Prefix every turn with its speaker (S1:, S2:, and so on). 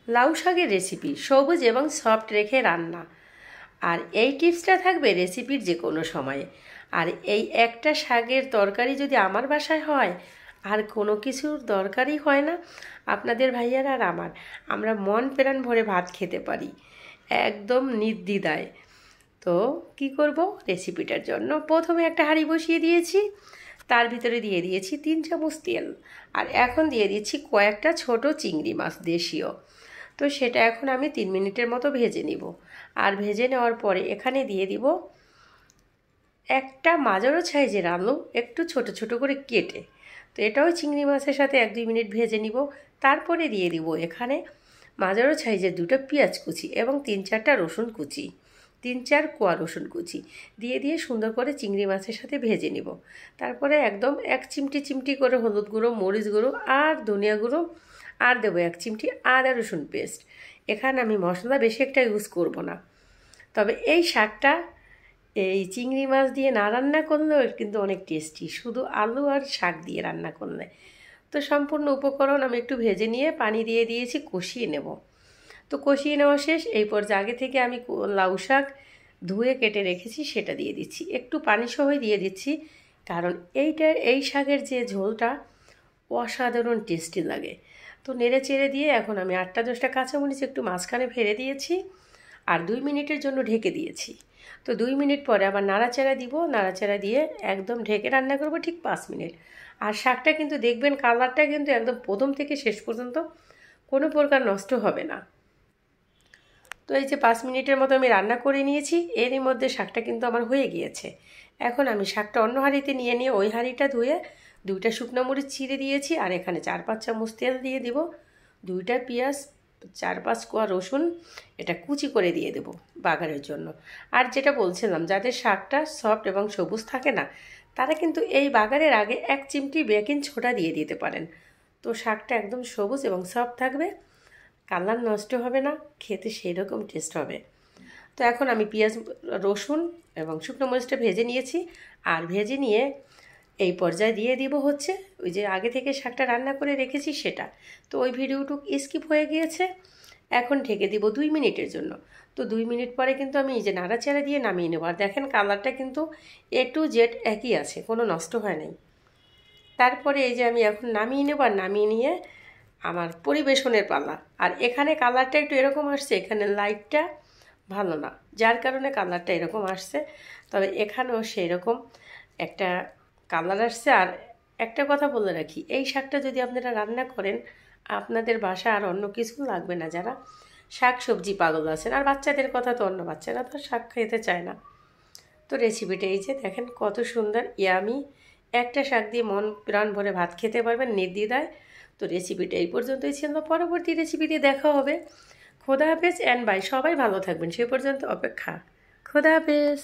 S1: লাউ শাকের রেসিপি সবুজ এবং সফট রেখে রান্না। আর এই টিপসটা থাকবে রেসিপির যে কোনো সময়ে। আর এই একটা শাকের তরকারি যদি আমার বাসায় হয়, আর কোনো কিছুর দরকারই হয় না, আপনাদের ভাইয়ার আর আমরা মন প্রাণ ভরে ভাত খেতে পারি একদম নির্দ্বিধায়। তো কি করব রেসিপিটার জন্য, প্রথমে একটা হাঁড়ি বসিয়ে দিয়েছি, তার ভিতরে দিয়ে দিয়েছি 3 চামচ তেল, আর এখন দিয়ে দিচ্ছি কয়েকটা ছোট চিংড়ি মাছ দেশীয়। তো সেটা এখন আমি 3 মিনিটের মতো ভেজে নিব। আর ভেজে নেওয়ার পরে এখানে দিয়ে দিব একটা মাঝারো সাইজের আলু, একটু ছোট ছোট করে কেটে। তো এটাও চিংড়ি মাছের সাথে 1-2 মিনিট ভেজে নিব। তারপরে দিয়ে দিব এখানে মাঝারো সাইজের 2টা পেঁয়াজ কুচি এবং 3-4টা রসুন কুচি, 3-4 কোয়া রসুন কুচি দিয়ে সুন্দর করে চিংড়ি মাছের সাথে ভেজে নিব। তারপরে একদম 1 চিমটি করে হলুদ গুঁড়ো, মরিচ গুঁড়ো আর ধনিয়া গুঁড়ো, আর দেবো 1 চিমটি আদা রসুন পেস্ট। এখানে আমি মশলা বেশি একটা ইউজ করব না। তবে এই শাকটা এই চিংড়ি মাছ দিয়ে না রান্না করলেও কিন্তু অনেক টেস্টি, শুধু আলু আর শাক দিয়ে রান্না করলে। তো সম্পূর্ণ উপকরণ আমি একটু ভেজে নিয়ে পানি দিয়ে দিয়েছি, কষিয়ে নেব। তো কষিয়ে নেওয়া শেষ। এই পর্যায়ে আগে থেকে আমি লাউ শাক ধুয়ে কেটে রেখেছি সেটা দিয়ে দিচ্ছি, একটু পানি সহই দিয়ে দিচ্ছি, কারণ এই শাকের যে ঝোলটা অসাধারণ টেস্টি লাগে। তো নেড়ে চেড়ে দিয়ে এখন আমি 8-10টা কাঁচামরিচ একটু মাঝখানে ফেলে দিয়েছি, আর 2 মিনিটের জন্য ঢেকে দিয়েছি। তো 2 মিনিট পরে আবার নাড়াচাড়া দিব, নাড়াচাড়া দিয়ে একদম ঢেকে রান্না করব ঠিক 5 মিনিট। আর শাকটা কিন্তু দেখবেন কালারটা কিন্তু একদম প্রথম থেকে শেষ পর্যন্ত কোনো প্রকার নষ্ট হবে না। তো এই যে 5 মিনিটের মতো আমি রান্না করে নিয়েছি, এরই মধ্যে শাকটা কিন্তু আমার হয়ে গিয়েছে। এখন আমি শাকটা অন্য হাঁড়িতে নিয়ে ওই হাঁড়িটা ধুয়ে 2টা শুকনো মরিচ ছিঁড়ে দিয়েছি, আর এখানে 4-5 চামচ তেল দিয়ে দিব, 2টা পেঁয়াজ, 4-5 কোয়া রসুন এটা কুচি করে দিয়ে দেব বাগারের জন্য। আর যেটা বলছিলাম, যাদের শাকটা সফট এবং সবুজ থাকে না, তারা কিন্তু এই বাগারের আগে 1 চিমটি বেকিং সোডা দিয়ে দিতে পারেন। তো শাকটা একদম সবুজ এবং সফট থাকবে, কালার নষ্ট হবে না, খেতে সেই রকম টেস্ট হবে। তো এখন আমি পেঁয়াজ, রসুন এবং শুকনো মরিচটা ভেজে নিয়েছি, আর ভেজে নিয়ে এই পর্যায়ে দিয়ে দিব হচ্ছে ওই যে আগে থেকে শাকটা রান্না করে রেখেছি সেটা। তো ওই ভিডিওটুক স্কিপ হয়ে গিয়েছে। এখন ঢেকে দিব 2 মিনিটের জন্য। তো 2 মিনিট পরে কিন্তু আমি এই যে নাড়াচাড়া দিয়ে নামিয়ে নেব। আর দেখেন কালারটা কিন্তু A to Z একই আছে, কোনো নষ্ট হয় নাই। তারপরে এই যে আমি এখন নামিয়ে নেব, আর নামিয়ে নিয়ে আমার পরিবেশনের পালা। আর এখানে কালারটা একটু এরকম আসছে, এখানে লাইটটা ভালো না, যার কারণে কালারটা এরকম আসছে। তবে এখানেও সেই রকম একটা কালার আসছে। আর একটা কথা বলে রাখি, এই শাকটা যদি আপনারা রান্না করেন, আপনাদের বাসা আর অন্য কিছু লাগবে না, যারা শাক সবজি পাগল আছেন। আর বাচ্চাদের কথা তো অন্য, বাচ্চারা তো শাক খেতে চায় না। তো রেসিপিটা এই যে দেখেন কত সুন্দর ইয়ামি, একটা শাক দিয়ে মন প্রাণ ভরে ভাত খেতে পারবেন নির্দ্বিধায়। তো রেসিপিটা এই পর্যন্তই ছিল, পরবর্তী রেসিপি দিয়ে দেখা হবে। খোদা হাফেজ অ্যান্ড বাই। সবাই ভালো থাকবেন সে পর্যন্ত অপেক্ষা। খোদা হাফেজ।